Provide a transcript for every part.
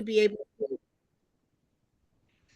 to be able to.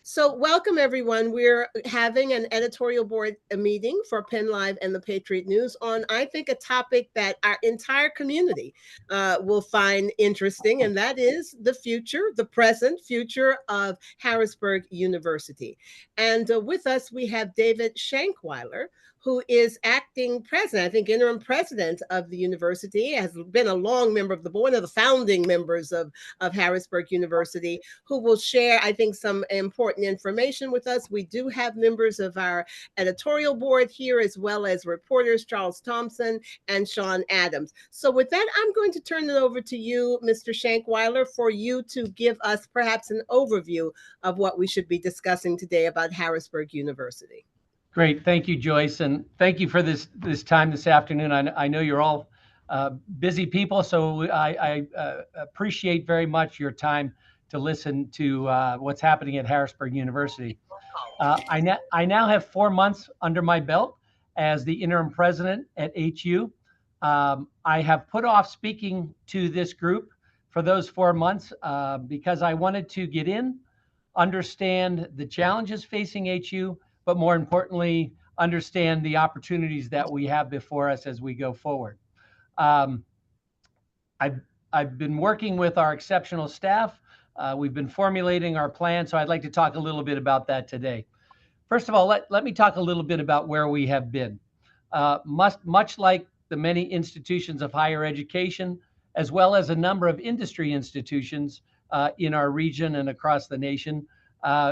So welcome everyone. We're having an editorial board meeting for PennLive and the Patriot News on, I think, a topic that our entire community will find interesting, and that is the future, the present future of Harrisburg University. And with us, we have David Shankweiler, who is acting president, I think interim president of the university, has been a long member of the board, one of the founding members of Harrisburg University, who will share, I think, some important information with us. We do have members of our editorial board here, as well as reporters Charles Thompson and Sean Adams. So with that, I'm going to turn it over to you, Mr. Shankweiler, for you to give us perhaps an overview of what we should be discussing today about Harrisburg University. Great. Thank you, Joyce. And thank you for this time this afternoon. I know you're all busy people, so I appreciate very much your time to listen to what's happening at Harrisburg University. I now have 4 months under my belt as the interim president at HU. I have put off speaking to this group for those 4 months because I wanted to get in, understand the challenges facing HU, but more importantly, understand the opportunities that we have before us as we go forward. I've been working with our exceptional staff. We've been formulating our plan, so I'd like to talk a little bit about that today. First of all, let me talk a little bit about where we have been. Much like the many institutions of higher education, as well as a number of industry institutions in our region and across the nation,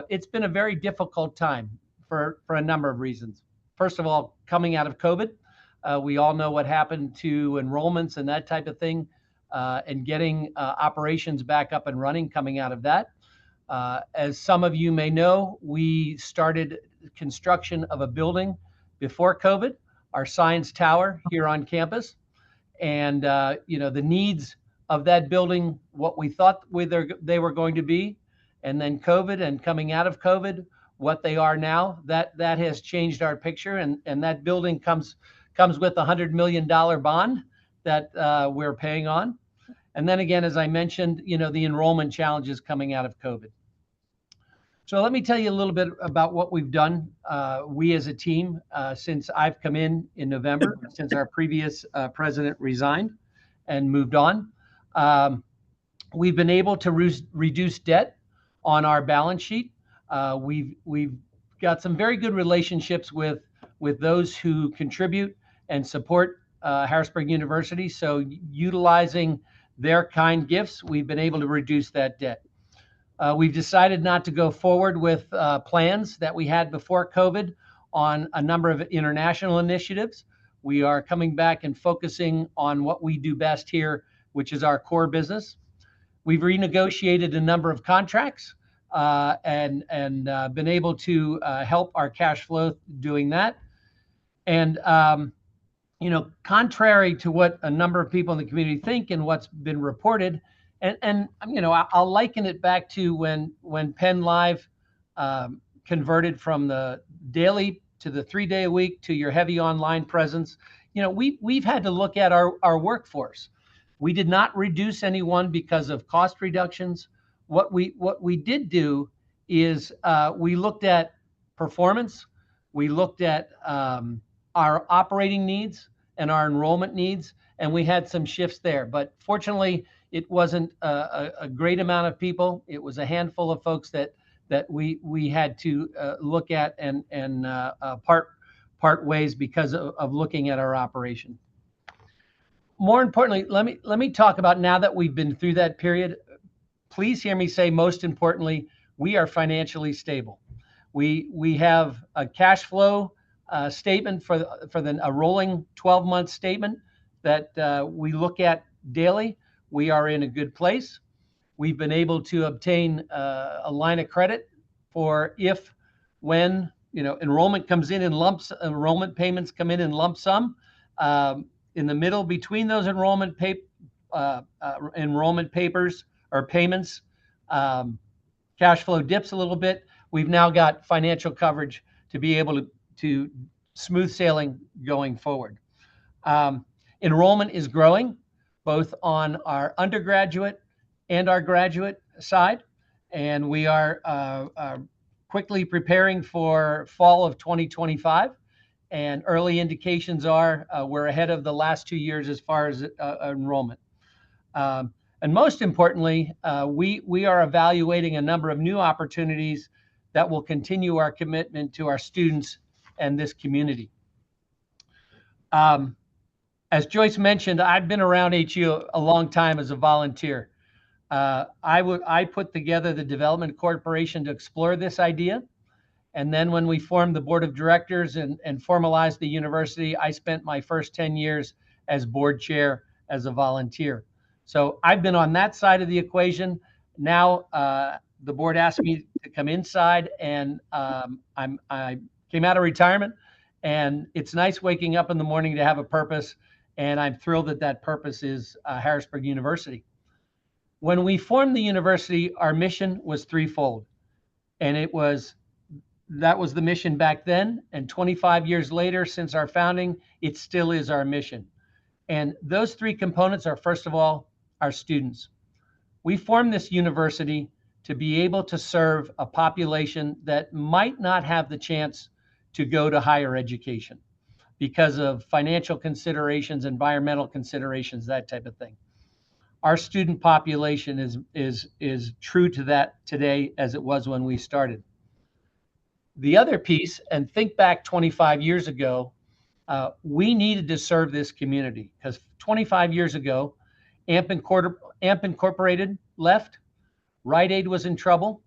it's been a very difficult time for a number of reasons. First of all, coming out of COVID, we all know what happened to enrollments and that type of thing, and getting operations back up and running coming out of that. As some of you may know, we started construction of a building before COVID, our science tower here on campus. And the needs of that building, what we thought they were going to be, and then COVID and coming out of COVID, what they are now, that has changed our picture, and that building comes with a $100 million bond that we're paying on. And then again, as I mentioned, the enrollment challenges coming out of COVID. So let me tell you a little bit about what we've done, we as a team, since I've come in November, since our previous president resigned and moved on. We've been able to reduce debt on our balance sheet. We've got some very good relationships with those who contribute and support Harrisburg University. So utilizing their kind gifts, we've been able to reduce that debt. We've decided not to go forward with plans that we had before COVID on a number of international initiatives. We are coming back and focusing on what we do best here, which is our core business. We've renegotiated a number of contracts and been able to help our cash flow doing that. And contrary to what a number of people in the community think and what's been reported, and I'll liken it back to when PennLive converted from the daily to the 3-day a week to your heavy online presence. We've had to look at our workforce. We did not reduce anyone because of cost reductions. What we did do is we looked at performance. We looked at our operating needs and our enrollment needs, and we had some shifts there. But fortunately, it wasn't a great amount of people. It was a handful of folks that we had to look at and part ways because of looking at our operation. More importantly, let me talk about, now that we've been through that period, please hear me say, most importantly, we are financially stable. We have a cash flow statement for a rolling 12-month statement that we look at daily. We are in a good place. We've been able to obtain a line of credit for when enrollment comes in lumps, enrollment payments come in lump sum. In the middle between those enrollment papers or payments, cash flow dips a little bit. We've now got financial coverage to be able to smooth sailing going forward. Enrollment is growing, both on our undergraduate and our graduate side, and we are quickly preparing for fall of 2025. And early indications are we're ahead of the last 2 years as far as enrollment. And most importantly, we are evaluating a number of new opportunities that will continue our commitment to our students and this community. As Joyce mentioned, I've been around HU a long time as a volunteer. I put together the Development Corporation to explore this idea. And then when we formed the board of directors and formalized the university, I spent my first 10 years as board chair as a volunteer. So I've been on that side of the equation. Now the board asked me to come inside, and I came out of retirement, and it's nice waking up in the morning to have a purpose. And I'm thrilled that that purpose is Harrisburg University. When we formed the university, our mission was threefold, and that was the mission back then. And 25 years later, since our founding, it still is our mission. And those three components are, first of all, our students. We formed this university to be able to serve a population that might not have the chance to go to higher education because of financial considerations, environmental considerations, that type of thing. Our student population is true to that today as it was when we started. The other piece, and think back 25 years ago, we needed to serve this community because 25 years ago, AMP Incorporated left, Rite Aid was in trouble,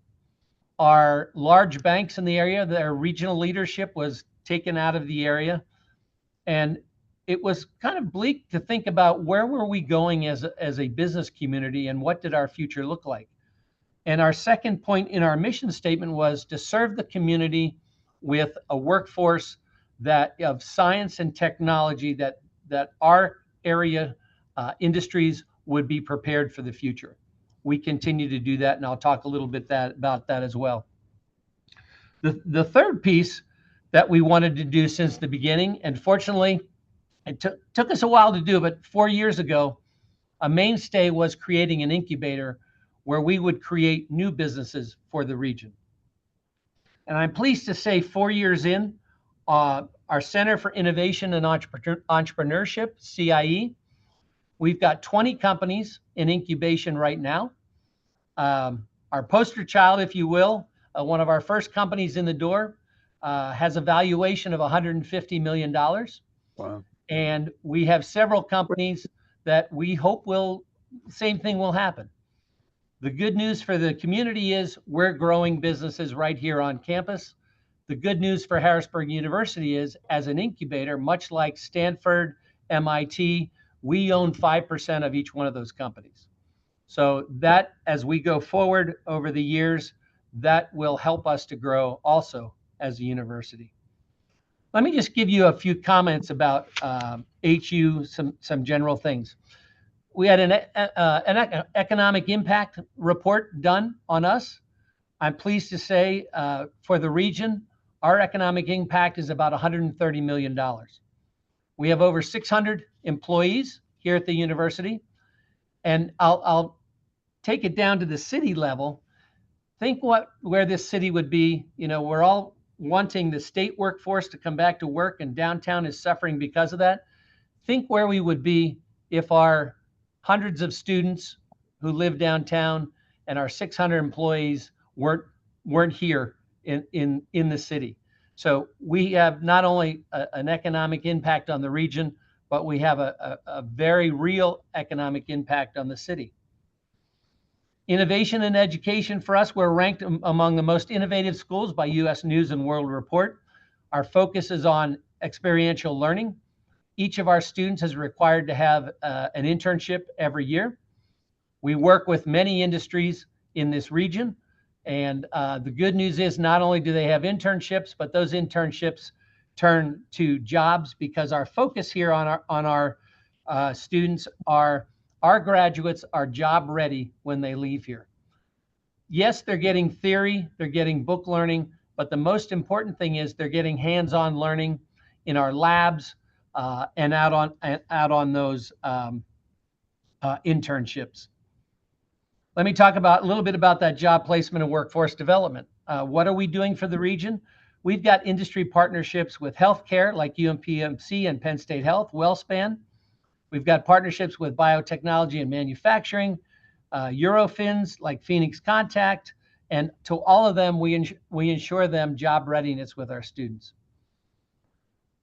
our large banks in the area, their regional leadership was taken out of the area, and it was kind of bleak to think about where were we going as a business community and what did our future look like. And our second point in our mission statement was to serve the community with a workforce that of science and technology that our area industries would be prepared for the future. We continue to do that, and I'll talk a little bit about that as well. The third piece that we wanted to do since the beginning, and fortunately, it took us a while to do, but 4 years ago, a mainstay was creating an incubator where we would create new businesses for the region. And I'm pleased to say 4 years in, our Center for Innovation and Entrepreneurship, CIE, we've got 20 companies in incubation right now. Our poster child, if you will, one of our first companies in the door has a valuation of $150 million. Wow. And we have several companies that we hope same thing will happen. The good news for the community is we're growing businesses right here on campus. The good news for Harrisburg University is, as an incubator, much like Stanford, MIT, we own 5% of each one of those companies. So that, as we go forward over the years, that will help us to grow also as a university. Let me just give you a few comments about HU, some general things. We had an economic impact report done on us. I'm pleased to say for the region, our economic impact is about $130 million. We have over 600 employees here at the university. And I'll take it down to the city level. Think where this city would be. You know, we're all wanting the state workforce to come back to work, and downtown is suffering because of that. Think where we would be if our hundreds of students who live downtown and our 600 employees weren't here in the city. So we have not only an economic impact on the region, but we have a very real economic impact on the city. Innovation and education for us, we're ranked among the most innovative schools by U.S. News and World Report. Our focus is on experiential learning. Each of our students is required to have an internship every year. We work with many industries in this region. And the good news is not only do they have internships, but those internships turn to jobs, because our focus here on our students are our graduates are job ready when they leave here. Yes, they're getting theory, they're getting book learning, but the most important thing is they're getting hands-on learning in our labs, and out on those internships. Let me talk about a little bit about that job placement and workforce development. What are we doing for the region? We've got industry partnerships with healthcare like UMPMC and Penn State Health, WellSpan. We've got partnerships with biotechnology and manufacturing, Eurofins like Phoenix Contact, and to all of them, we ensure them job readiness with our students.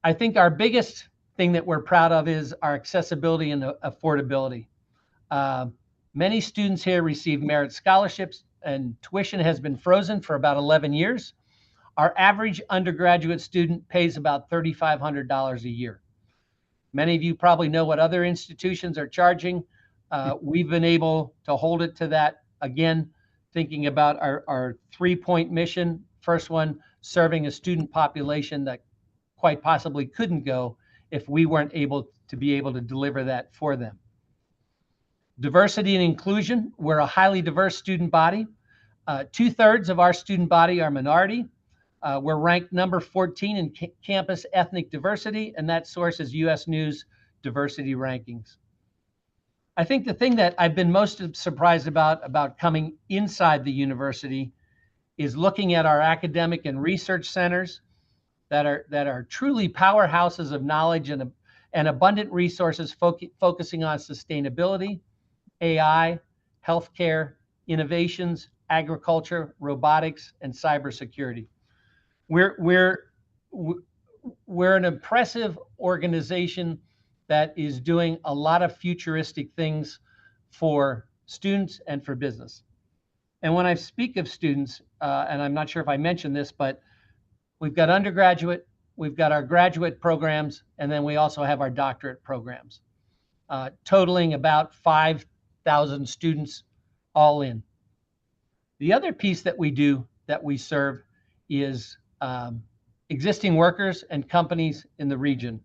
I think our biggest thing that we're proud of is our accessibility and affordability. Many students here receive merit scholarships, and tuition has been frozen for about 11 years. Our average undergraduate student pays about $3,500 a year. Many of you probably know what other institutions are charging. We've been able to hold it to that. Again, thinking about our 3-point mission. First one, serving a student population that quite possibly couldn't go if we weren't able to deliver that for them. Diversity and inclusion. We're a highly diverse student body. 2/3 of our student body are minority. We're ranked number 14 in campus ethnic diversity, and that source is US News Diversity Rankings. I think the thing that I've been most surprised about coming inside the university is looking at our academic and research centers that are truly powerhouses of knowledge and abundant resources focusing on sustainability, AI, healthcare, innovations, agriculture, robotics, and cybersecurity. We're an impressive organization that is doing a lot of futuristic things for students and for business. And when I speak of students, and I'm not sure if I mentioned this, but we've got undergraduate, we've got our graduate programs, and then we also have our doctorate programs, totaling about 5,000 students all in. The other piece that we serve is existing workers and companies in the region.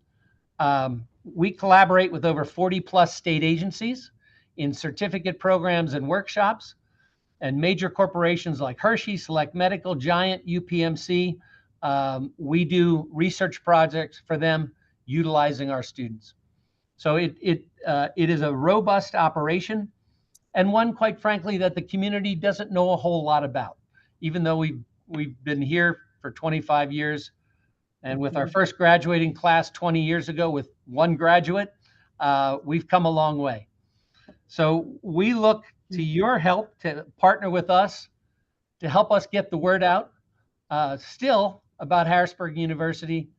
We collaborate with over 40+ state agencies in certificate programs and workshops, and major corporations like Hershey, Select Medical, Giant, UPMC. We do research projects for them utilizing our students. So it is a robust operation, and one, quite frankly, that the community doesn't know a whole lot about, even though we've been here for 25 years. And with our first graduating class 20 years ago with one graduate, we've come a long way. So we look to your help to partner with us to help us get the word out still about Harrisburg University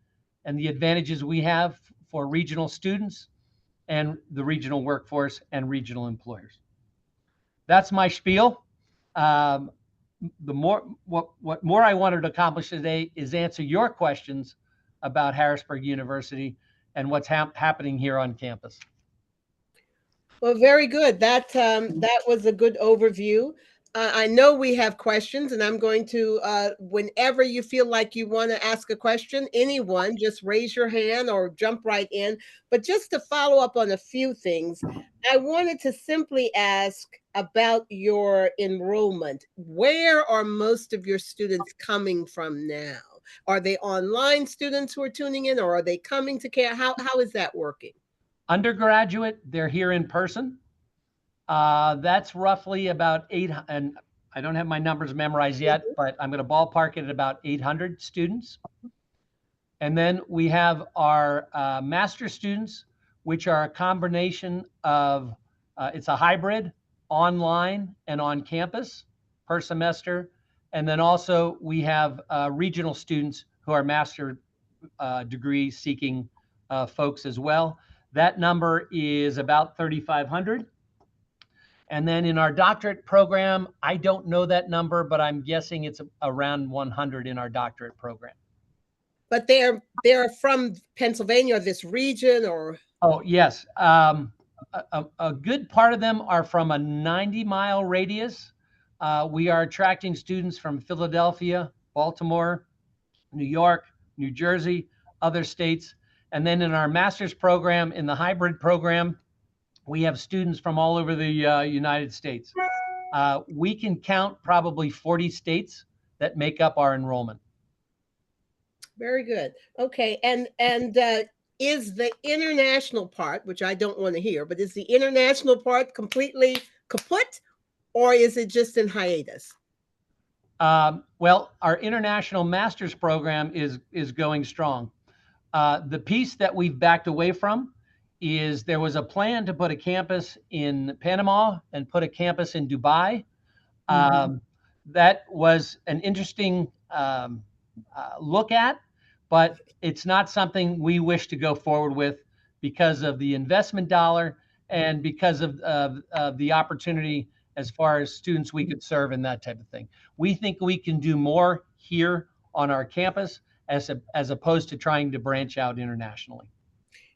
and the advantages we have for regional students and the regional workforce and regional employers. That's my spiel. What more I wanted to accomplish today is answer your questions about Harrisburg University and what's happening here on campus. Well, very good. That was a good overview. I know we have questions, and I'm going to, whenever you feel like you want to ask a question, anyone, just raise your hand or jump right in. But just to follow up on a few things, I wanted to simply ask about your enrollment. Where are most of your students coming from now? Are they online students who are tuning in, or are they coming to care? How is that working? Undergraduate, they're here in person. That's roughly about 800, and I don't have my numbers memorized yet, but I'm going to ballpark it at about 800 students. And then we have our master students, which are a combination of, it's a hybrid, online and on campus per semester. And then also we have regional students who are master degree seeking folks as well. That number is about 3,500. And then in our doctorate program, I don't know that number, but I'm guessing it's around 100 in our doctorate program. But they're from Pennsylvania, or this region, or? Oh, yes. A good part of them are from a 90-mile radius. We are attracting students from Philadelphia, Baltimore, New York, New Jersey, other states. And then in our master's program, in the hybrid program, we have students from all over the United States. We can count probably 40 states that make up our enrollment. Very good. Okay, and is the international part, which I don't want to hear, but is the international part completely kaput, or is it just in hiatus? Well, our international master's program is going strong. The piece that we've backed away from is there was a plan to put a campus in Panama and put a campus in Dubai. Mm-hmm. That was an interesting look at, but it's not something we wish to go forward with because of the investment dollar and because of the opportunity as far as students we could serve and that type of thing. We think we can do more here on our campus as opposed to trying to branch out internationally.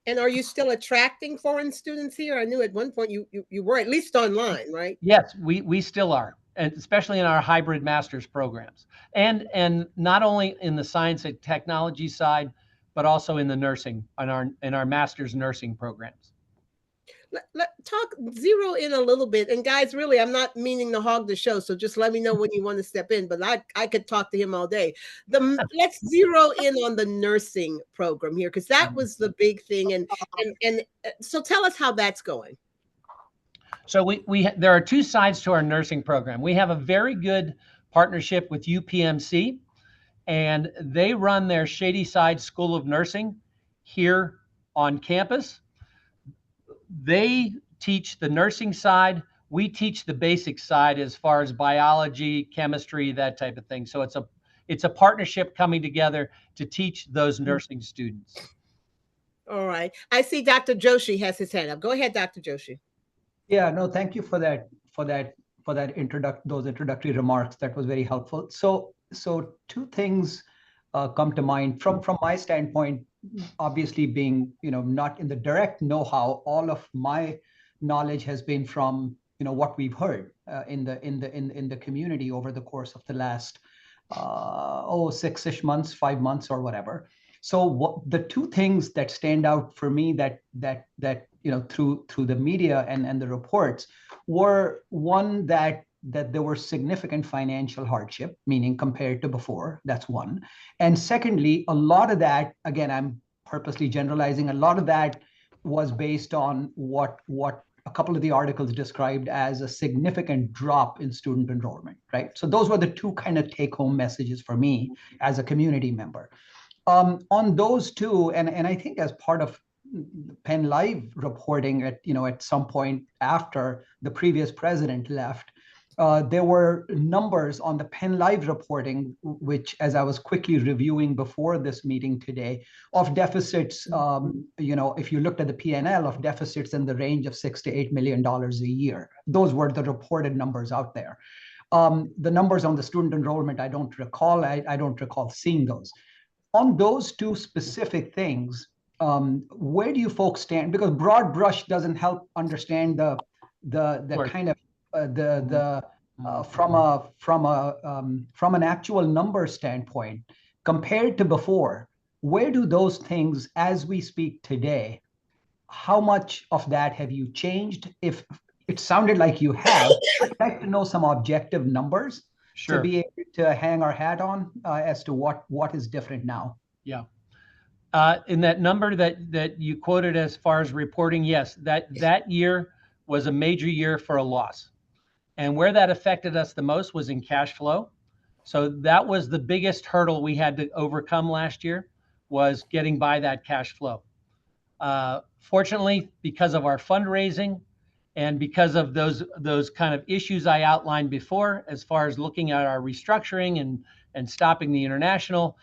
And are you still attracting foreign students here? I knew at one point you were, at least online, right? Yes, we still are, and especially in our hybrid master's programs, and not only in the science and technology side, but also in the nursing, in our master's nursing programs. Let talk zero in a little bit. And guys, really, I'm not meaning to hog the show, so just let me know when you want to step in. But I could talk to him all day. Let's zero in on the nursing program here, because that was the big thing. And so tell us how that's going. So we there are two sides to our nursing program. We have a very good partnership with UPMC, and they run their Shadyside School of Nursing here on campus. They teach the nursing side. We teach the basic side as far as biology, chemistry, that type of thing. So it's a partnership coming together to teach those nursing students. All right. I see Dr. Joshi has his hand up. Go ahead, Dr. Joshi. Yeah, no, thank you for those introductory remarks. That was very helpful. So two things come to mind from my standpoint. Obviously, being not in the direct know-how, all of my knowledge has been from what we've heard in the community over the course of the last 6-ish months, 5 months, or whatever. So the two things that stand out for me that through the media and the reports were, one, that there were significant financial hardship, meaning compared to before. That's one. And secondly, a lot of that, again, I'm purposely generalizing, a lot of that was based on what a couple of the articles described as a significant drop in student enrollment, right? So those were the two kind of take-home messages for me as a community member. On those two, and I think as part of PennLive reporting at some point after the previous president left, there were numbers on the PennLive reporting, which, as I was quickly reviewing before this meeting today, of deficits. If you looked at the P&L of deficits in the range of $6 to $8 million a year, those were the reported numbers out there. The numbers on the student enrollment, I don't recall. I don't recall seeing those. On those two specific things, where do you folks stand? Because broad brush doesn't help understand the kind of from an actual number standpoint compared to before. Where do those things, as we speak today, how much of that have you changed? If it sounded like you have, I'd like to know some objective numbers. Sure. To be able to hang our hat on as to what is different now. Yeah. In that number that you quoted as far as reporting, yes, that year was a major year for a loss. And where that affected us the most was in cash flow. So that was the biggest hurdle we had to overcome last year, was getting by that cash flow. Fortunately, because of our fundraising and because of those kind of issues I outlined before, as far as looking at our restructuring and stopping the international,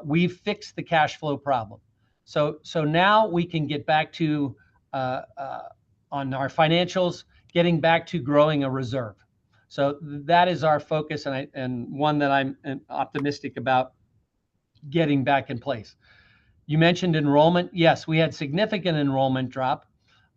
we've fixed the cash flow problem. So now we can get back to on our financials, getting back to growing a reserve. So that is our focus, and one that I'm optimistic about getting back in place. You mentioned enrollment. Yes, we had significant enrollment drop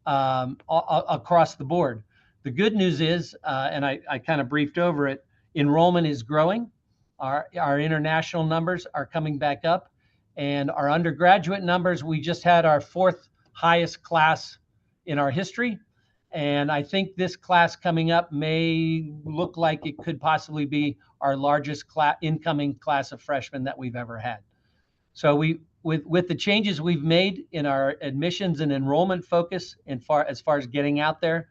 across the board. The good news is, and I kind of briefed over it, enrollment is growing. Our international numbers are coming back up, and our undergraduate numbers, we just had our 4th highest class in our history. And I think this class coming up may look like it could possibly be our largest incoming class of freshmen that we've ever had. So with the changes we've made in our admissions and enrollment focus, as far as getting out there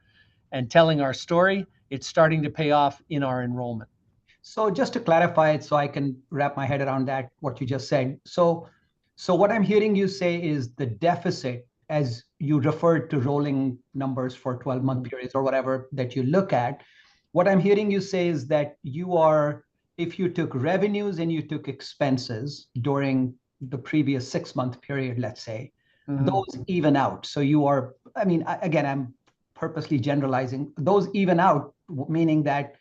and telling our story, it's starting to pay off in our enrollment. So just to clarify it, so I can wrap my head around that, what you just said. So what I'm hearing you say is the deficit, as you referred to rolling numbers for 12-month periods or whatever that you look at, what I'm hearing you say is that if you took revenues and you took expenses during the previous 6-month period, let's say, those even out. So you are, I mean, again, I'm purposely generalizing, those even out, meaning that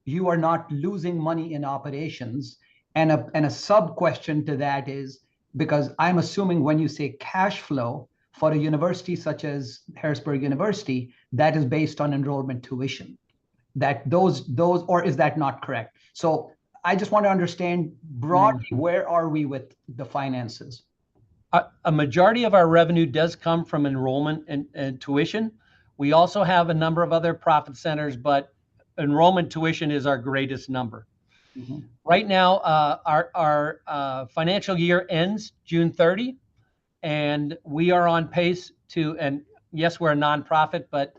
you are not losing money in operations. And a sub question to that is, because I'm assuming when you say cash flow for a university such as Harrisburg University, that is based on enrollment tuition. That those, or is that not correct? So I just want to understand broadly, where are we with the finances? A majority of our revenue does come from enrollment and tuition. We also have a number of other profit centers, but enrollment tuition is our greatest number. Right now, our financial year ends June 30, and we are on pace to, and yes, we're a nonprofit, but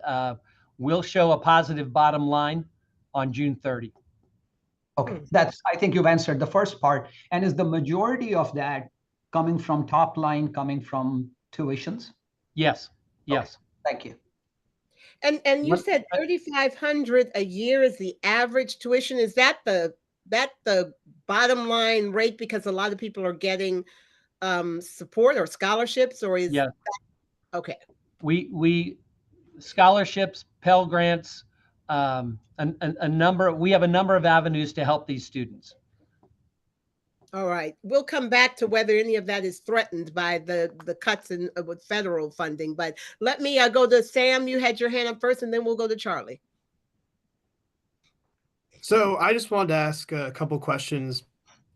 we'll show a positive bottom line on June 30. Okay, I think you've answered the first part. And is the majority of that coming from top line, coming from tuitions? Yes, yes. Okay, thank you. And you said 3,500 a year is the average tuition. Is that the bottom line rate because a lot of people are getting support or scholarships, or is that, okay? We scholarships, Pell Grants, we have a number of avenues to help these students. All right, we'll come back to whether any of that is threatened by the cuts in with federal funding, but let me go to Sam. You had your hand up first, and then we'll go to Charlie. So I just wanted to ask a couple questions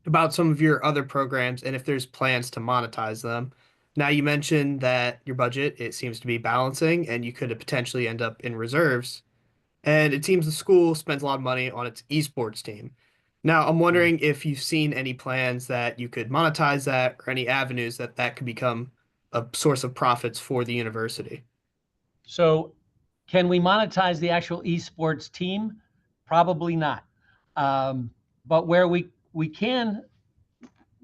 about some of your other programs and if there's plans to monetize them. Now, you mentioned that your budget, it seems to be balancing and you could potentially end up in reserves. And it seems the school spends a lot of money on its esports team. Now, I'm wondering if you've seen any plans that you could monetize that or any avenues that could become a source of profits for the university. So can we monetize the actual esports team? Probably not. But where we can,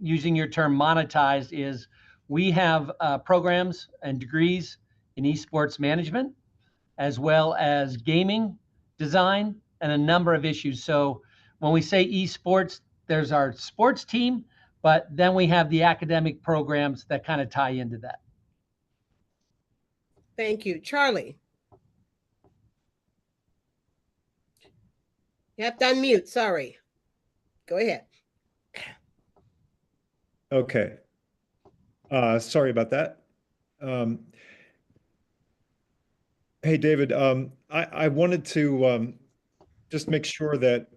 using your term monetized, is we have programs and degrees in esports management, as well as gaming design, and a number of issues. So when we say esports, there's our sports team, but then we have the academic programs that kind of tie into that. Thank you. Charlie. You have to unmute, sorry. Go ahead. Okay. Sorry about that. Hey, David, I wanted to just make sure that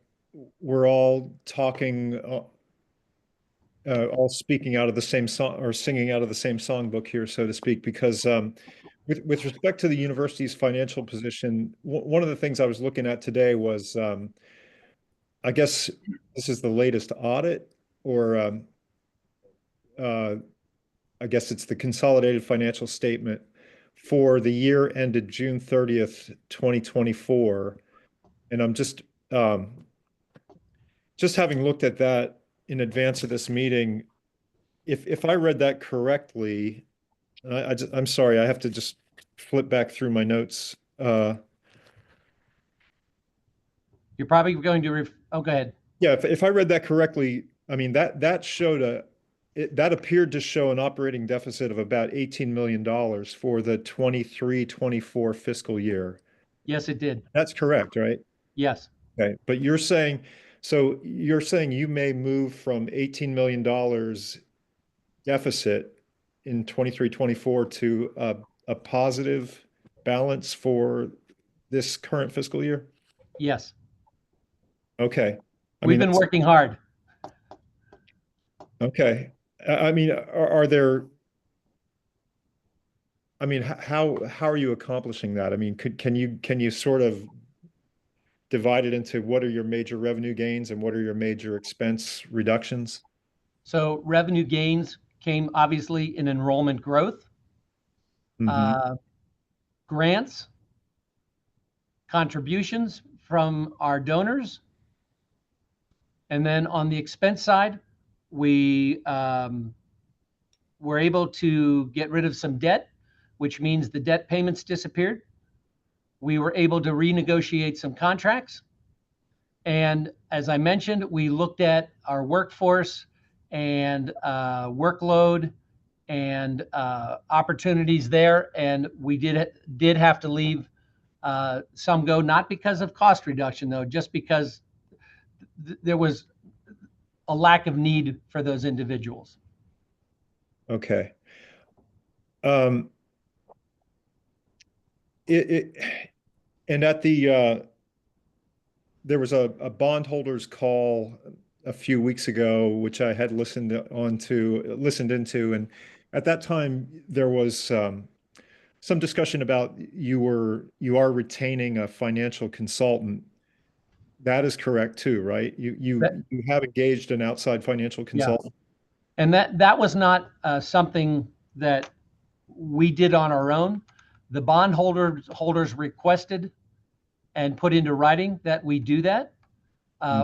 we're all talking, all speaking out of the same song, or singing out of the same songbook here, so to speak, because with respect to the university's financial position, one of the things I was looking at today was, I guess this is the latest audit, or I guess it's the consolidated financial statement for the year ended June 30th, 2024. And I'm just having looked at that in advance of this meeting, if I read that correctly, I'm sorry, I have to just flip back through my notes. You're probably going to, oh, go ahead. Yeah, if I read that correctly, I mean, that showed that appeared to show an operating deficit of about $18 million for the 23-24 fiscal year. Yes, it did. That's correct, right? Yes. Okay, but you're saying you may move from $18 million deficit in 23-24 to a positive balance for this current fiscal year? Yes. Okay. We've been working hard. Okay. I mean, are there, I mean, how are you accomplishing that? I mean, can you sort of divide it into what are your major revenue gains and what are your major expense reductions? So revenue gains came obviously in enrollment growth, grants, contributions from our donors. And then on the expense side, we were able to get rid of some debt, which means the debt payments disappeared. We were able to renegotiate some contracts. And as I mentioned, we looked at our workforce and workload and opportunities there. And we did have to leave some go, not because of cost reduction, though, just because there was a lack of need for those individuals. Okay. And at the there was a bondholders call a few weeks ago, which I had listened into, and at that time there was some discussion about you are retaining a financial consultant. That is correct too, right? You have engaged an outside financial consultant. Yeah. And that was not something that we did on our own. The bondholders requested and put into writing that we do that.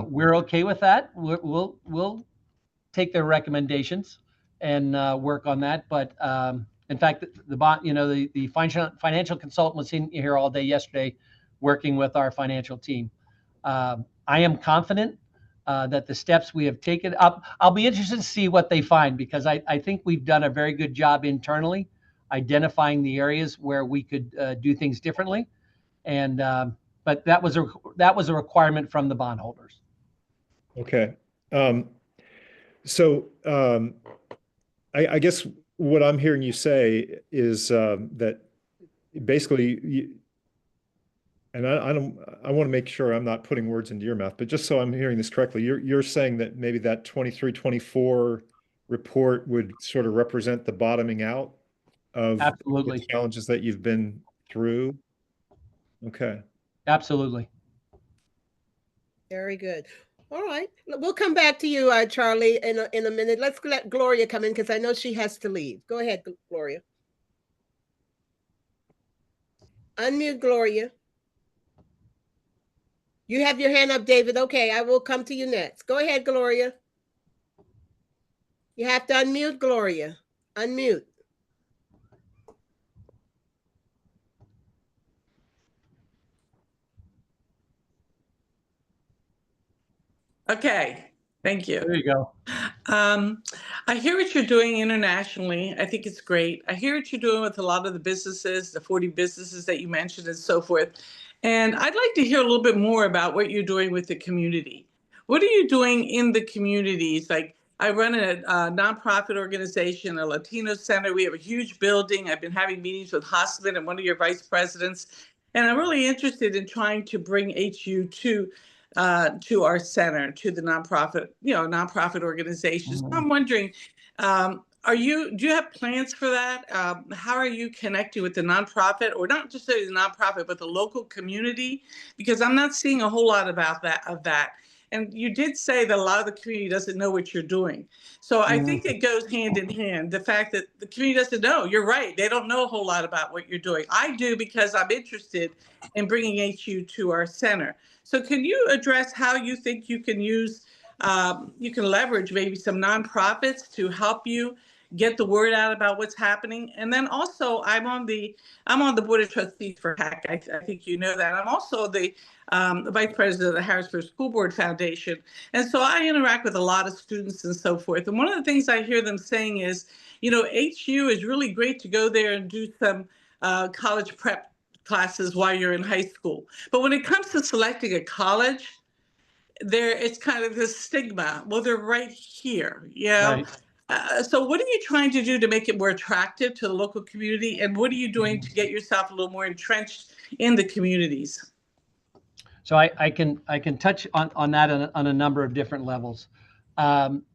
We're okay with that. We'll take their recommendations and work on that. But in fact, the financial consultant was in here all day yesterday, working with our financial team. I am confident that the steps we have taken up, I'll be interested to see what they find, because I think we've done a very good job internally identifying the areas where we could do things differently. And but that was a requirement from the bondholders. Okay. So I guess what I'm hearing you say is that basically and I want to make sure I'm not putting words into your mouth, but just so I'm hearing this correctly, you're saying that maybe that 23-24 report would sort of represent the bottoming out of Absolutely. the challenges that you've been through. Okay. Absolutely. Very good. All right. We'll come back to you, Charlie, in a minute. Let's let Gloria come in because I know she has to leave. Go ahead, Gloria. Unmute Gloria. You have your hand up, David. Okay, I will come to you next. Go ahead, Gloria. You have to unmute, Gloria. Unmute. Okay, thank you. There you go. I hear what you're doing internationally. I think it's great. I hear what you're doing with a lot of the businesses, the 40 businesses that you mentioned and so forth. And I'd like to hear a little bit more about what you're doing with the community. What are you doing in the communities? Like, I run a nonprofit organization, a Latino center. We have a huge building. I've been having meetings with Hosman and one of your vice presidents. And I'm really interested in trying to bring HU to our center, to the nonprofit organizations. Mm-hmm. I'm wondering, do you have plans for that? How are you connecting with the nonprofit, or not just the nonprofit, but the local community? Because I'm not seeing a whole lot of that. And you did say that a lot of the community doesn't know what you're doing. So I think it goes hand in hand. The fact that the community doesn't know, you're right. They don't know a whole lot about what you're doing. I do, because I'm interested in bringing HU to our center. So can you address how you think you can leverage maybe some nonprofits to help you get the word out about what's happening? And then also, I'm on the board of trustees for HAC. I think you know that. I'm also the vice president of the Harrisburg School Board Foundation. And so I interact with a lot of students and so forth. And one of the things I hear them saying is, HU is really great to go there and do some college prep classes while you're in high school. But when it comes to selecting a college, it's kind of this stigma. Well, they're right here, Right. So what are you trying to do to make it more attractive to the local community? And what are you doing to get yourself a little more entrenched in the communities? So I can touch on that on a number of different levels.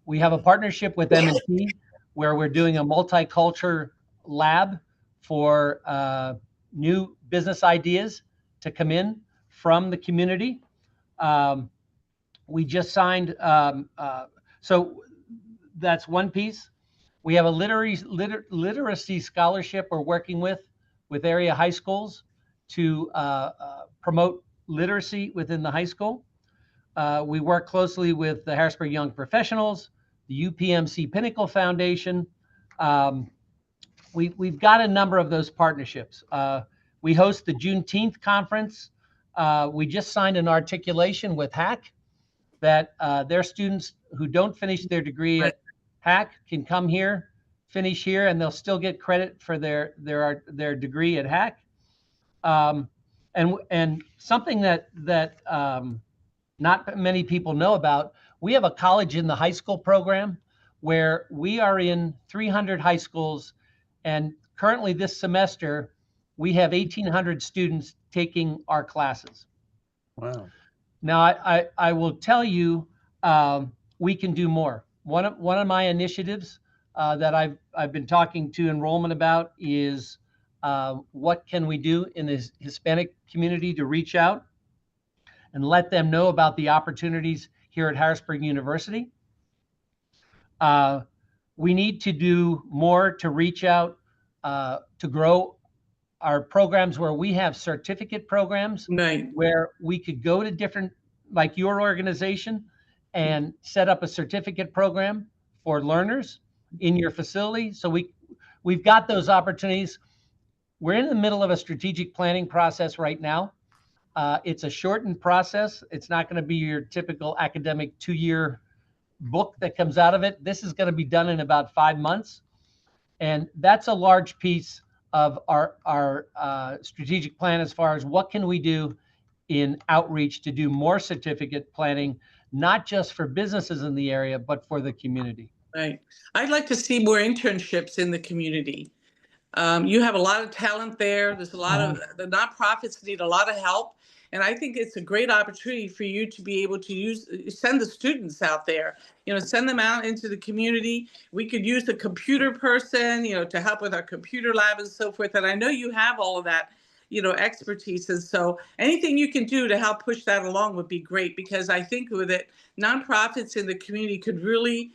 We have a partnership with M&T where we're doing a multicultural lab for new business ideas to come in from the community. We just signed, so that's one piece. We have a literacy scholarship we're working with area high schools to promote literacy within the high school. We work closely with the Harrisburg Young Professionals, the UPMC Pinnacle Foundation. We've got a number of those partnerships. We host the Juneteenth conference. We just signed an articulation with HAC that their students who don't finish their degree at HAC can come here, finish here, and they'll still get credit for their degree at HAC. And something that not many people know about, we have a college in the high school program where we are in 300 high schools, and currently this semester we have 1,800 students taking our classes. Wow. Now I will tell you, we can do more. One of my initiatives that I've been talking to enrollment about is what can we do in the Hispanic community to reach out and let them know about the opportunities here at Harrisburg University. We need to do more to reach out to grow our programs where we have certificate programs, Right. where we could go to different, like your organization, and set up a certificate program for learners in your facility. So we've got those opportunities. We're in the middle of a strategic planning process right now. It's a shortened process. It's not going to be your typical academic 2-year book that comes out of it. This is going to be done in about 5 months. And that's a large piece of our strategic plan as far as what can we do in outreach to do more certificate planning, not just for businesses in the area, but for the community. Right. I'd like to see more internships in the community. You have a lot of talent there. There's a lot of the nonprofits need a lot of help. And I think it's a great opportunity for you to be able to send the students out there, send them out into the community. We could use a computer person, to help with our computer lab and so forth. And I know you have all of that, expertise. And so anything you can do to help push that along would be great, because I think with it, nonprofits in the community could really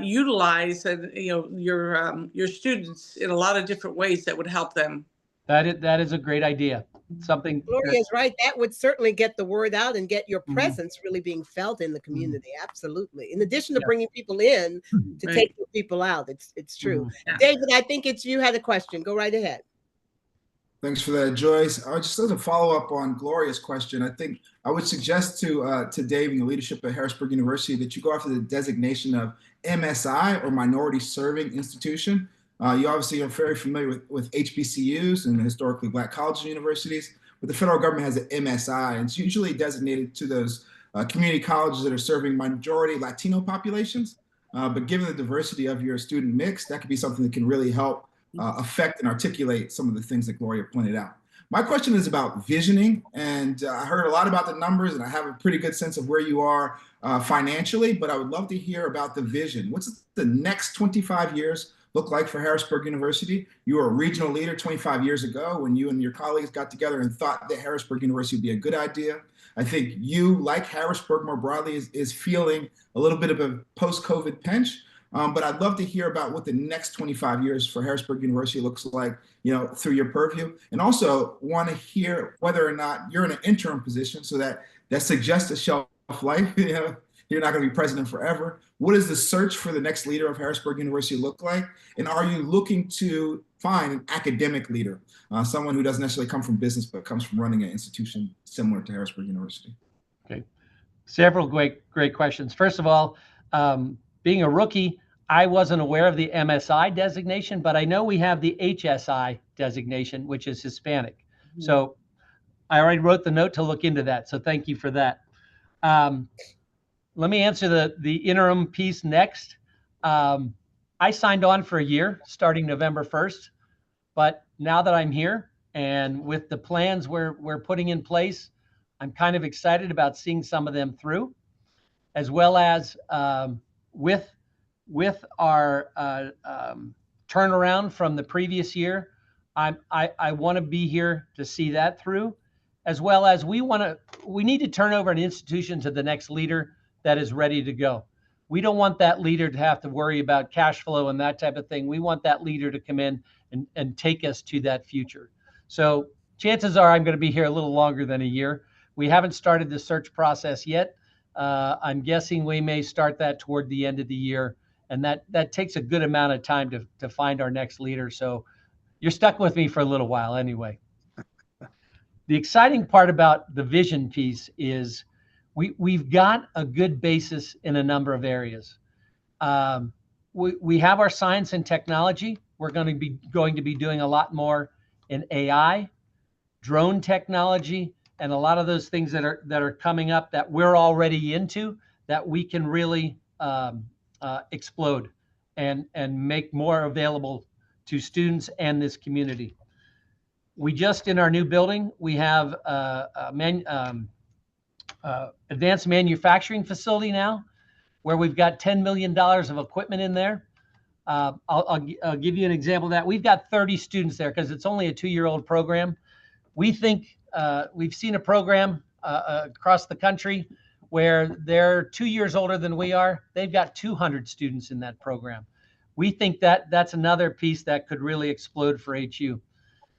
utilize your students in a lot of different ways that would help them. That is a great idea. Something Gloria is right. That would certainly get the word out and get your presence really being felt in the community. Absolutely. In addition to bringing people in to take people out. It's true. Yeah. David, I think you had a question. Go right ahead. Thanks for that, Joyce. Just as a follow-up on Gloria's question, I think I would suggest to Dave and the leadership at Harrisburg University that you go after the designation of MSI, or Minority Serving Institution. You obviously are very familiar with HBCUs and historically Black colleges and universities, but the federal government has an MSI, and it's usually designated to those community colleges that are serving majority Latino populations. But given the diversity of your student mix, that could be something that can really help affect and articulate some of the things that Gloria pointed out. My question is about visioning, and I heard a lot about the numbers, and I have a pretty good sense of where you are financially, but I would love to hear about the vision. What's the next 25 years look like for Harrisburg University? You were a regional leader 25 years ago when you and your colleagues got together and thought that Harrisburg University would be a good idea. I think you, like Harrisburg more broadly, is feeling a little bit of a post-COVID pinch. But I'd love to hear about what the next 25 years for Harrisburg University looks like, through your purview. And also want to hear whether or not you're in an interim position, so that suggests a shelf life. You're not going to be president forever. What does the search for the next leader of Harrisburg University look like? And are you looking to find an academic leader, someone who doesn't necessarily come from business, but comes from running an institution similar to Harrisburg University? Okay, several great questions. First of all, being a rookie, I wasn't aware of the MSI designation, but I know we have the HSI designation, which is Hispanic. Mm-hmm. So I already wrote the note to look into that. So thank you for that. Let me answer the interim piece next. I signed on for a year starting November 1st, but now that I'm here and with the plans we're putting in place, I'm kind of excited about seeing some of them through, as well as with our turnaround from the previous year. I want to be here to see that through, as well as we need to turn over an institution to the next leader that is ready to go. We don't want that leader to have to worry about cash flow and that type of thing. We want that leader to come in and take us to that future. So chances are I'm going to be here a little longer than a year. We haven't started the search process yet. I'm guessing we may start that toward the end of the year, and that takes a good amount of time to find our next leader. So you're stuck with me for a little while anyway. The exciting part about the vision piece is we've got a good basis in a number of areas. We have our science and technology. We're going to be doing a lot more in AI, drone technology, and a lot of those things that are coming up that we're already into that we can really explode and make more available to students and this community. We just, in our new building, we have advanced manufacturing facility now where we've got $10 million of equipment in there. I'll give you an example of that. We've got 30 students there because it's only a 2-year-old program. We think we've seen a program across the country where they're 2 years older than we are. They've got 200 students in that program. We think that's another piece that could really explode for HU.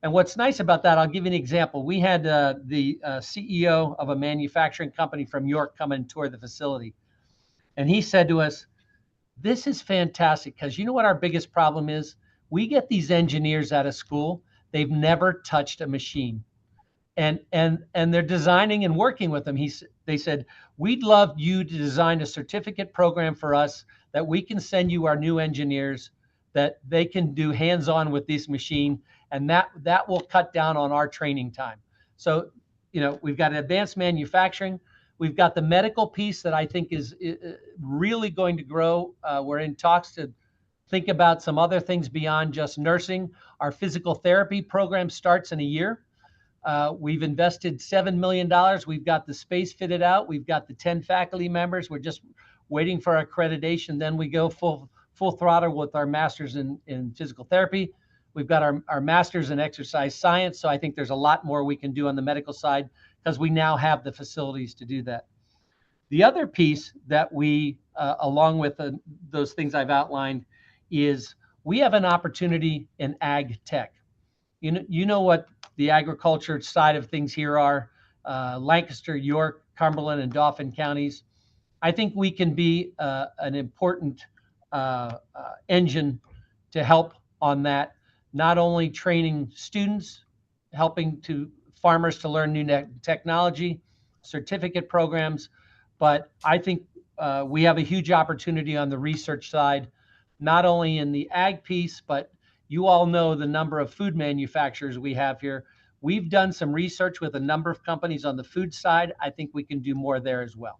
And what's nice about that, I'll give you an example. We had the CEO of a manufacturing company from York come and tour the facility. And he said to us, this is fantastic because you know what our biggest problem is? We get these engineers out of school. They've never touched a machine. And they're designing and working with them. They said, we'd love you to design a certificate program for us that we can send you our new engineers that they can do hands-on with this machine. And that will cut down on our training time. So, we've got advanced manufacturing. We've got the medical piece that I think is really going to grow. We're in talks to think about some other things beyond just nursing. Our physical therapy program starts in a year. We've invested $7 million. We've got the space fitted out. We've got the 10 faculty members. We're just waiting for accreditation. Then we go full throttle with our masters in physical therapy. We've got our masters in exercise science. So I think there's a lot more we can do on the medical side because we now have the facilities to do that. The other piece that we, along with those things I've outlined, is we have an opportunity in ag tech. You know what the agriculture side of things here are, Lancaster, York, Cumberland, and Dauphin counties. I think we can be an important engine to help on that, not only training students, helping farmers to learn new technology, certificate programs, but I think we have a huge opportunity on the research side, not only in the ag piece, but you all know the number of food manufacturers we have here. We've done some research with a number of companies on the food side. I think we can do more there as well.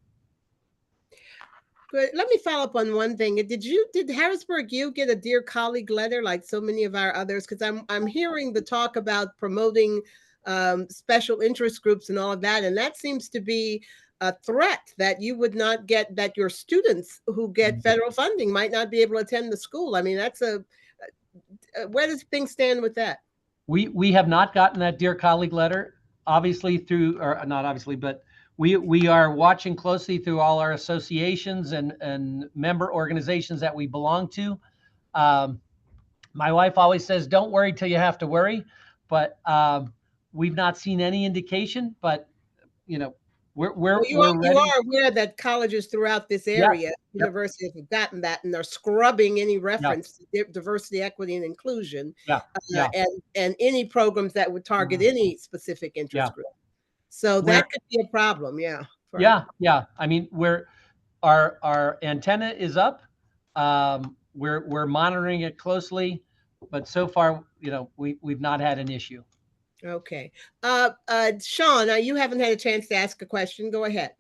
Good. Let me follow up on one thing. Did Harrisburg U get a dear colleague letter like so many of our others? Because I'm hearing the talk about promoting special interest groups and all of that, and that seems to be a threat that you would not get, that your students who get federal funding might not be able to attend the school. I mean, where does things stand with that? We have not gotten that dear colleague letter, obviously or not obviously, but we are watching closely through all our associations and member organizations that we belong to. My wife always says, don't worry till you have to worry, but we've not seen any indication, but we're ready. You are aware that colleges throughout this area, universities have gotten that, and they're scrubbing any reference to diversity, equity, and inclusion, and any programs that would target any specific interest group. So that could be a problem. I mean, our antenna is up. We're monitoring it closely, but so far, we've not had an issue. Okay. Sean, you haven't had a chance to ask a question. Go ahead.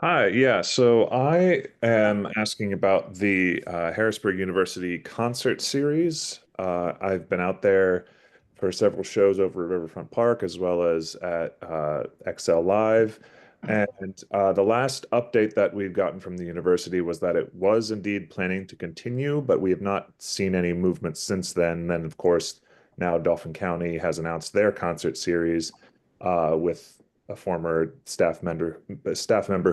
Hi, yeah. So I am asking about the Harrisburg University concert series. I've been out there for several shows over at Riverfront Park as well as at XL Live. And the last update that we've gotten from the university was that it was indeed planning to continue, but we have not seen any movement since then. Then, of course, now Dauphin County has announced their concert series with a former staff member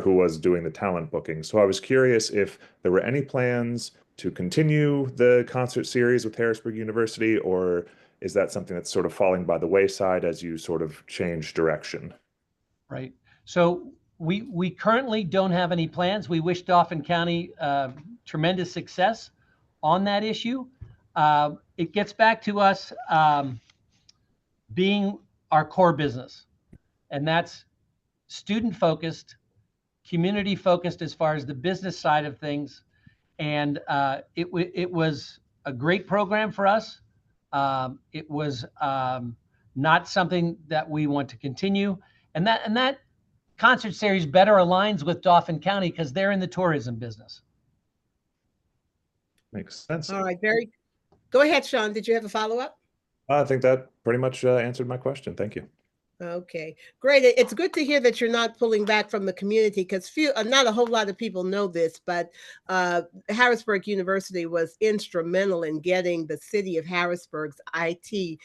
who was doing the talent booking. So I was curious if there were any plans to continue the concert series with Harrisburg University, or is that something that's sort of falling by the wayside as you sort of change direction? right? So we currently don't have any plans. We wish Dauphin County tremendous success on that issue. It gets back to us being our core business, and that's student focused, community focused as far as the business side of things. And it was a great program for us. It was not something that we want to continue, and that concert series better aligns with Dauphin County because they're in the tourism business. Makes sense. All right, go ahead, Sean. Did you have a follow-up? I think that pretty much answered my question. Thank you. Okay, great. It's good to hear that you're not pulling back from the community, because not a whole lot of people know this, but Harrisburg University was instrumental in getting the city of Harrisburg's IT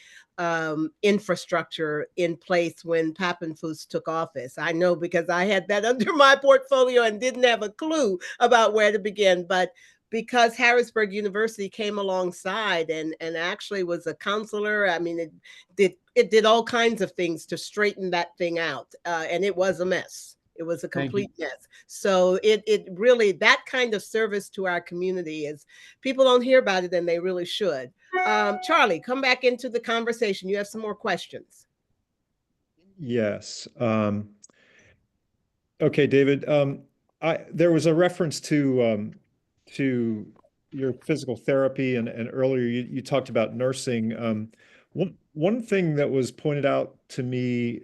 infrastructure in place when Papenfuss took office. I know because I had that under my portfolio and didn't have a clue about where to begin, but because Harrisburg University came alongside and actually was a counselor. I mean, it did all kinds of things to straighten that thing out, and it was a mess. It was a complete mess. So it really, that kind of service to our community is, people don't hear about it, and they really should. Charlie, come back into the conversation. You have some more questions. Yes. Okay, David. There was a reference to your physical therapy, and earlier you talked about nursing. One thing that was pointed out to me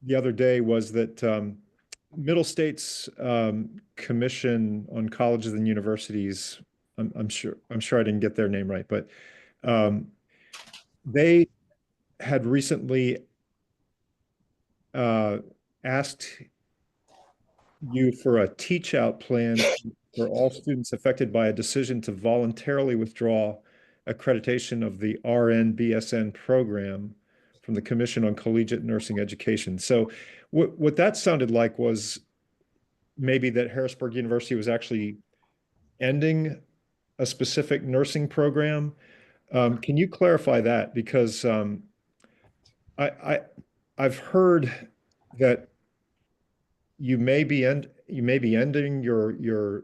the other day was that Middle States Commission on Colleges and Universities, I'm sure I didn't get their name right, but they had recently asked you for a teach out plan for all students affected by a decision to voluntarily withdraw accreditation of the RN-BSN program from the Commission on Collegiate Nursing Education. So what that sounded like was maybe that Harrisburg University was actually ending a specific nursing program. Can you clarify that? Because I've heard that you may be ending your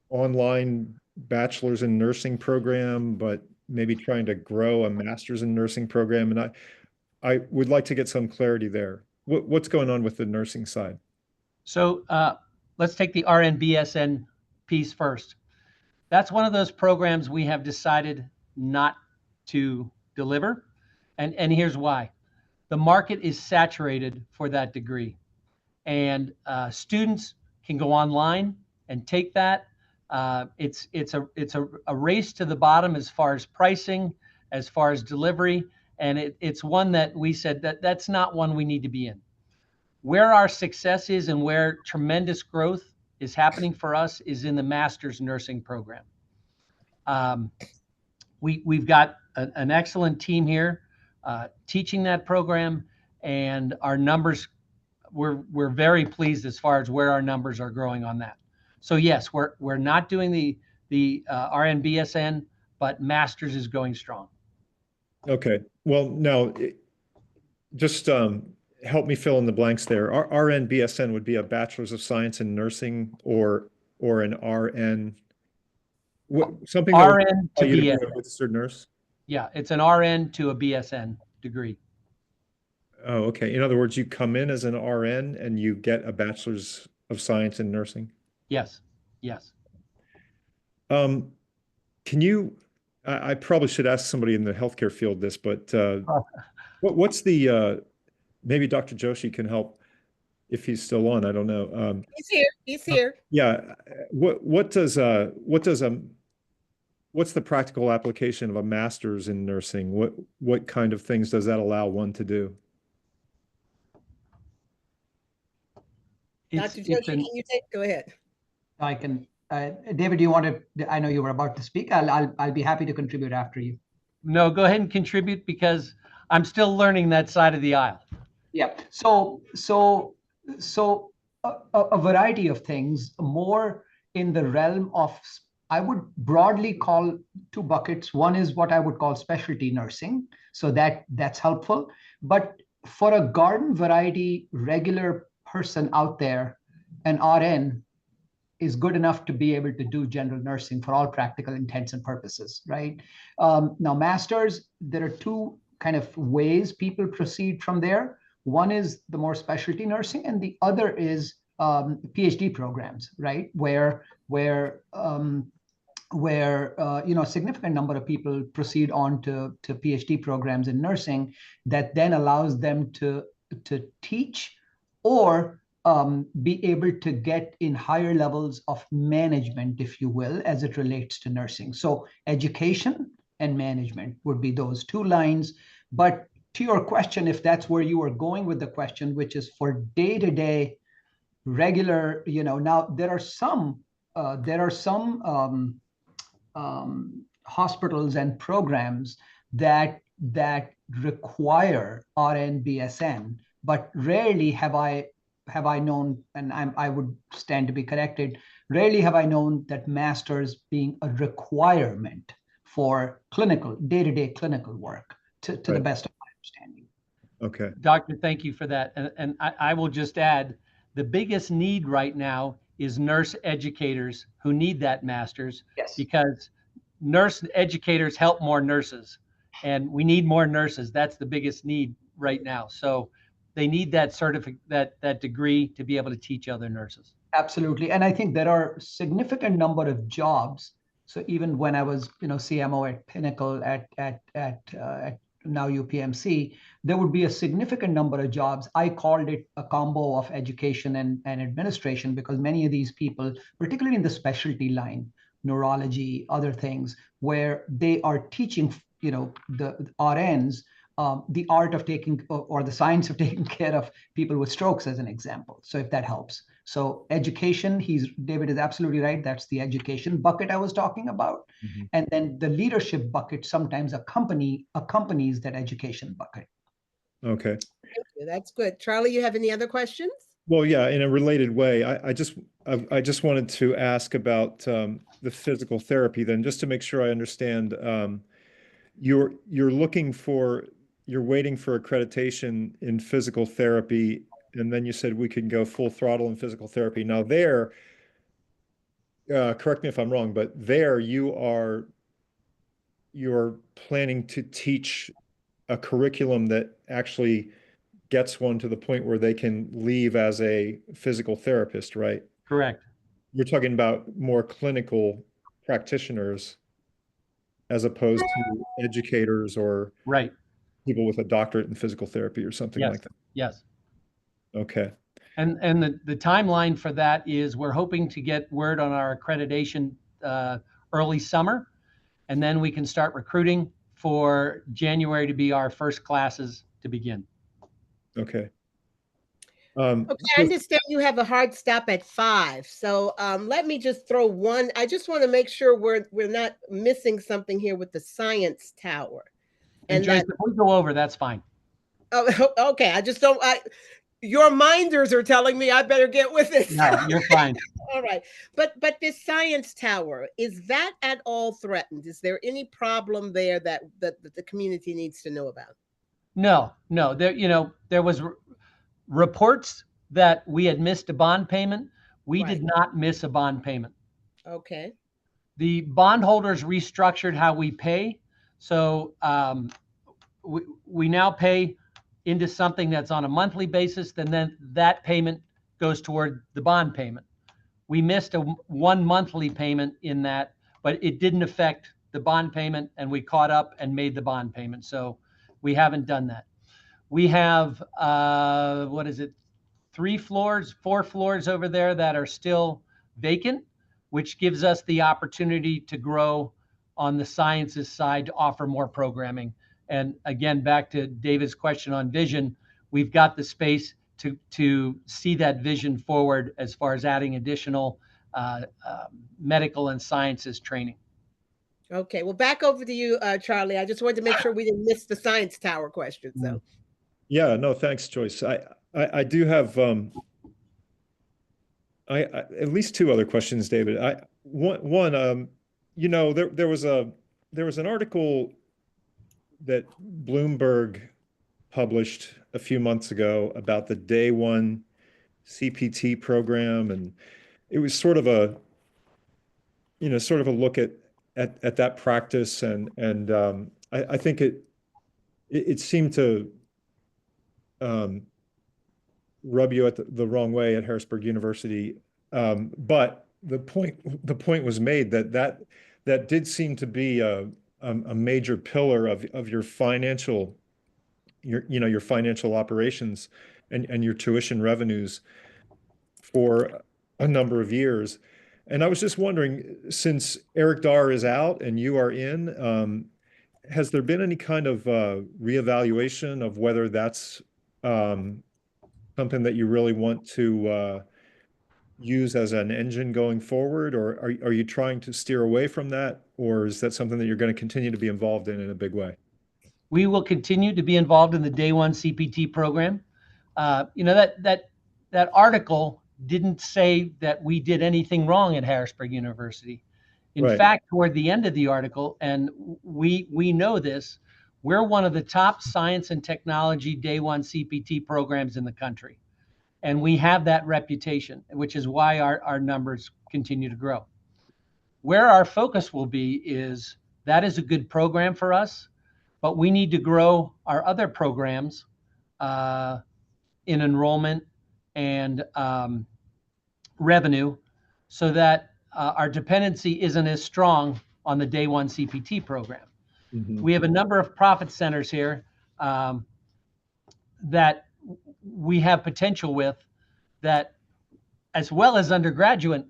online bachelor's in nursing program, but maybe trying to grow a master's in nursing program. And I would like to get some clarity there. What's going on with the nursing side? So let's take the RN-BSN piece first. That's one of those programs we have decided not to deliver. And here's why. The market is saturated for that degree. And students can go online and take that. It's a race to the bottom as far as pricing, as far as delivery, and it's one that we said that's not one we need to be in. Where our success is and where tremendous growth is happening for us is in the master's nursing program. We've got an excellent team here teaching that program, and our numbers, we're very pleased as far as where our numbers are growing on that. So yes, we're not doing the RN-BSN, but master's is going strong. Okay. Well, now just help me fill in the blanks there. RN-BSN would be a Bachelor's of Science in Nursing, or an RN, something RN to BSN. A registered nurse? Yeah, it's an RN to a BSN degree. Oh, okay. In other words, you come in as an RN and you get a Bachelor's of Science in Nursing? Yes, yes. Can you, I probably should ask somebody in the healthcare field this, but what's the, maybe Dr. Joshi can help if he's still on, I don't know. He's here. Yeah. What's the practical application of a master's in nursing? What kind of things does that allow one to do? Dr. Joshi, can you go ahead? I can. David, do you want to? I know you were about to speak. I'll be happy to contribute after you. No, go ahead and contribute because I'm still learning that side of the aisle. Yeah. So a variety of things, more in the realm of, I would broadly call two buckets. One is what I would call specialty nursing. So that's helpful. But for a garden variety regular person out there, an RN is good enough to be able to do general nursing for all practical intents and purposes, right? Now, masters, there are two kind of ways people proceed from there. One is the more specialty nursing, and the other is PhD programs, right? Where a significant number of people proceed on to PhD programs in nursing that then allows them to teach or be able to get in higher levels of management, if you will, as it relates to nursing. So education and management would be those two lines. But to your question, if that's where you are going with the question, which is for day-to-day regular, now there are some hospitals and programs that require RN BSN, but rarely have I known, and I would stand to be corrected, rarely have I known that masters being a requirement for day-to-day clinical work, to the best of my understanding. Okay. Doctor, thank you for that. And I will just add, the biggest need right now is nurse educators who need that master's. Yes. Because nurse educators help more nurses, and we need more nurses. That's the biggest need right now. So they need that certificate, that degree to be able to teach other nurses. Absolutely. And I think there are significant number of jobs. So even when I was, CMO at Pinnacle at now UPMC, there would be a significant number of jobs. I called it a combo of education and administration, because many of these people, particularly in the specialty line, neurology, other things, where they are teaching, the RNs, the art of taking, or the science of taking care of people with strokes, as an example. So if that helps. So education, David is absolutely right. That's the education bucket I was talking about. Mm-hmm. And then the leadership bucket sometimes accompanies that education bucket. Okay. Thank you. That's good. Charlie, you have any other questions? Well, yeah, in a related way, I just wanted to ask about the physical therapy then, just to make sure I understand. You're waiting for accreditation in physical therapy, and then you said we could go full throttle in physical therapy. Now there, correct me if I'm wrong, but there you're planning to teach a curriculum that actually gets one to the point where they can leave as a physical therapist, right? Correct. You're talking about more clinical practitioners as opposed to educators or right. people with a doctorate in physical therapy or something like that. Yes. Okay. And the timeline for that is we're hoping to get word on our accreditation early summer, and then we can start recruiting for January to be our first classes to begin. Okay. Okay, I understand you have a hard stop at 5. So let me just throw one. I just want to make sure we're not missing something here with the science tower. And Joyce, if we go over, that's fine. Oh, okay. I just don't. Your minders are telling me I better get with it. No, you're fine. All right. But this science tower, is that at all threatened? Is there any problem there that the community needs to know about? No. There was reports that we had missed a bond payment. We did not miss a bond payment. Okay. The bondholders restructured how we pay. So we now pay into something that's on a monthly basis, then that payment goes toward the bond payment. We missed one monthly payment in that, but it didn't affect the bond payment, and we caught up and made the bond payment. So we haven't done that. We have, 4 floors over there that are still vacant, which gives us the opportunity to grow on the sciences side to offer more programming. And again, back to David's question on vision, we've got the space to see that vision forward as far as adding additional medical and sciences training. Okay, well, back over to you, Charlie. I just wanted to make sure we didn't miss the science tower question. So, yeah, no, thanks, Joyce. I do have at least 2 other questions, David. One, there was an article that Bloomberg published a few months ago about the Day One CPT program, and it was sort of a look at that practice, and I think it seemed to rub you the wrong way at Harrisburg University, but the point was made that did seem to be a major pillar of your financial operations and your tuition revenues for a number of years. And I was just wondering, since Eric Dar is out and you are in, has there been any kind of reevaluation of whether that's something that you really want to use as an engine going forward, or are you trying to steer away from that, or is that something that you're going to continue to be involved in a big way? We will continue to be involved in the Day One CPT program. That article didn't say that we did anything wrong at Harrisburg University. In Right. fact, toward the end of the article, and we know this, we're one of the top science and technology Day One CPT programs in the country. And we have that reputation, which is why our numbers continue to grow. Where our focus will be is that is a good program for us, but we need to grow our other programs in enrollment and revenue so that our dependency isn't as strong on the Day One CPT program. Mm-hmm. We have a number of profit centers here that we have potential with, that as well as undergraduate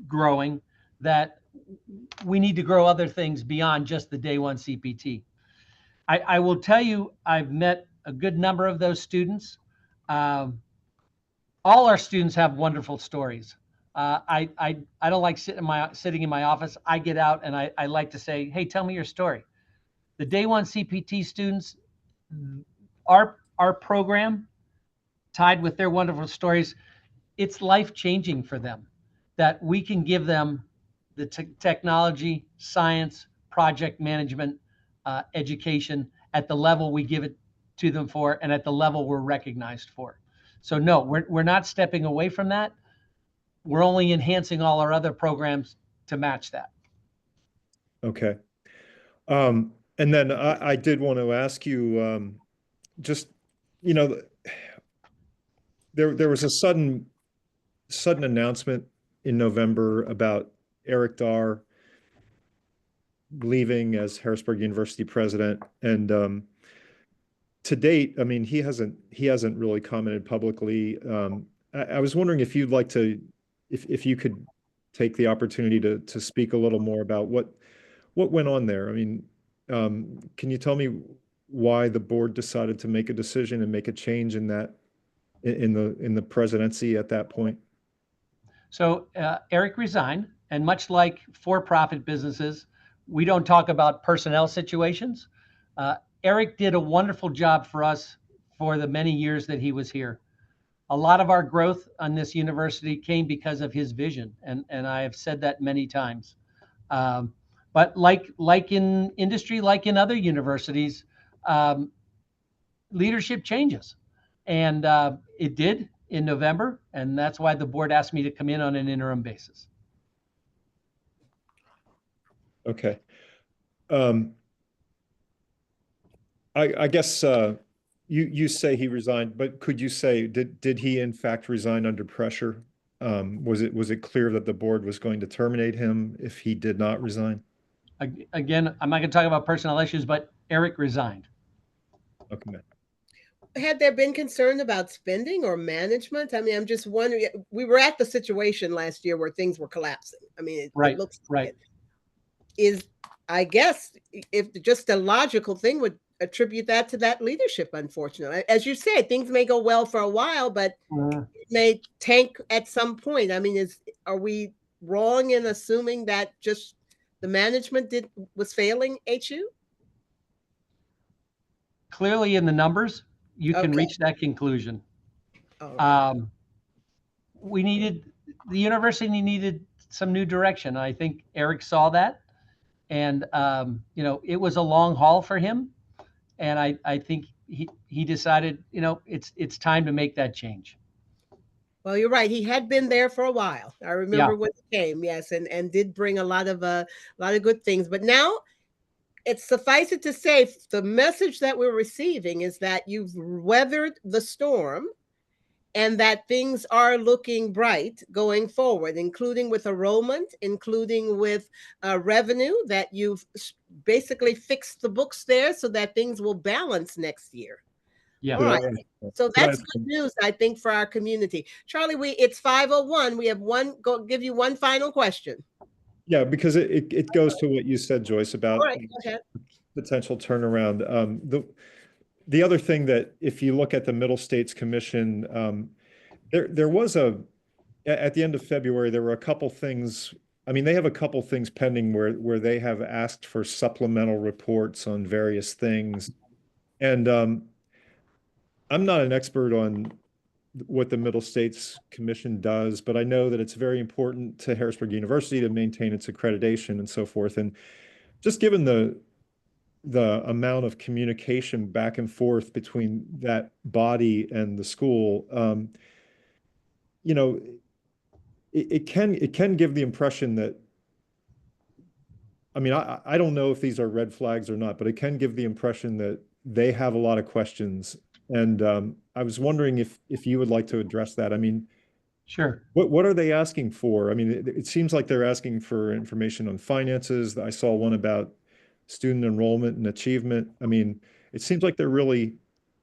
growing, that we need to grow other things beyond just the Day One CPT. I will tell you, I've met a good number of those students. All our students have wonderful stories. I don't like sitting in my office. I get out and I like to say, hey, tell me your story. The Day One CPT students, our program, tied with their wonderful stories, it's life-changing for them, that we can give them the technology, science, project management, education at the level we give it to them for, and at the level we're recognized for. So no, we're not stepping away from that. We're only enhancing all our other programs to match that. Okay. And then I did want to ask you, just, there was a sudden announcement in November about Eric Dar leaving as Harrisburg University president, and to date, I mean, he hasn't really commented publicly. I was wondering if you'd like to, if you could take the opportunity to speak a little more about what went on there. I mean, can you tell me why the board decided to make a decision and make a change in that, in the presidency at that point? So Eric resigned, and much like for-profit businesses, we don't talk about personnel situations. Eric did a wonderful job for us for the many years that he was here. A lot of our growth on this university came because of his vision, and I have said that many times. But like in industry, like in other universities, leadership changes, and it did in November, and that's why the board asked me to come in on an interim basis. Okay. I guess you say he resigned, but could you say, did he in fact resign under pressure? Was it clear that the board was going to terminate him if he did not resign? Again, I'm not going to talk about personnel issues, but Eric resigned. Okay. Had there been concern about spending or management? I mean, I'm just wondering, we were at the situation last year where things were collapsing. I mean, it looks like it is, I guess, if just a logical thing would attribute that to that leadership, unfortunately. As you said, things may go well for a while, but it may tank at some point. I mean, are we wrong in assuming that just the management was failing HU? Clearly in the numbers, you can reach that conclusion. Okay. The university needed some new direction. I think Eric saw that, and it was a long haul for him. And I think he decided, it's time to make that change. Well, you're right. He had been there for a while. I remember when he came, yes, and did bring a lot of good things. But now, it's suffice it to say, the message that we're receiving is that you've weathered the storm, and that things are looking bright going forward, including with enrollment, including with revenue. That you've basically fixed the books there so that things will balance next year. Yeah. All right. So that's good news, I think, for our community. Charlie, it's 5:01. We have give you one final question. Yeah, because it goes to what you said, Joyce, about All right, go ahead. Potential turnaround. The other thing that, if you look at the Middle States Commission, there was at the end of February, there were a couple things. I mean, they have a couple things pending where they have asked for supplemental reports on various things. And I'm not an expert on what the Middle States Commission does, but I know that it's very important to Harrisburg University to maintain its accreditation and so forth. And just given the amount of communication back and forth between that body and the school, it can give the impression that, I mean, I don't know if these are red flags or not, but it can give the impression that they have a lot of questions. And I was wondering if you would like to address that. I mean, sure. What are they asking for? I mean, it seems like they're asking for information on finances. I saw one about student enrollment and achievement. I mean, it seems like they're really,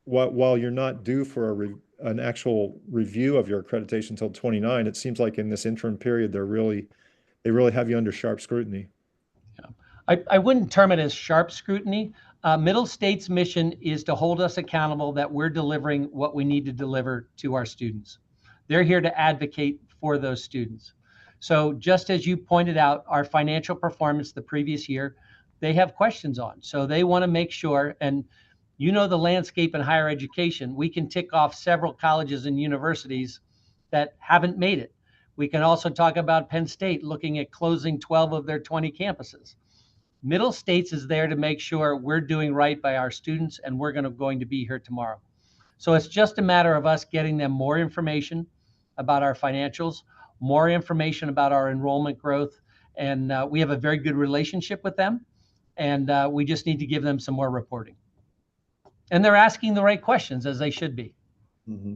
while you're not due for an actual review of your accreditation until 29, it seems like in this interim period, they really have you under sharp scrutiny. Yeah. I wouldn't term it as sharp scrutiny. Middle States' mission is to hold us accountable that we're delivering what we need to deliver to our students. They're here to advocate for those students. So just as you pointed out, our financial performance the previous year, they have questions on. So they want to make sure, and the landscape in higher education, we can tick off several colleges and universities that haven't made it. We can also talk about Penn State looking at closing 12 of their 20 campuses. Middle States is there to make sure we're doing right by our students, and we're going to be here tomorrow. So it's just a matter of us getting them more information about our financials, more information about our enrollment growth, and we have a very good relationship with them, and we just need to give them some more reporting. And they're asking the right questions, as they should be. Mm-hmm.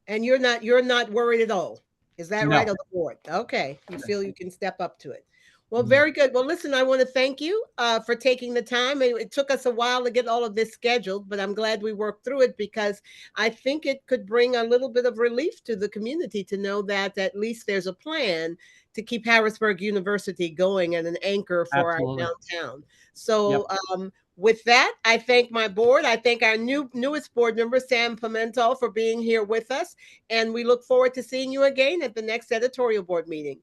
And you're not worried at all. Is that right on the board? Okay. You feel you can step up to it. Well, very good. Well, listen, I want to thank you for taking the time. It took us a while to get all of this scheduled, but I'm glad we worked through it, because I think it could bring a little bit of relief to the community to know that at least there's a plan to keep Harrisburg University going and an anchor for Absolutely. Our downtown. So with that, I thank my board. I thank our newest board member, Sam Pimentel, for being here with us. And we look forward to seeing you again at the next editorial board meeting.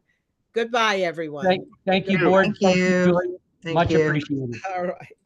Goodbye, everyone. Thank you, board. Thank you. Much appreciated. All right.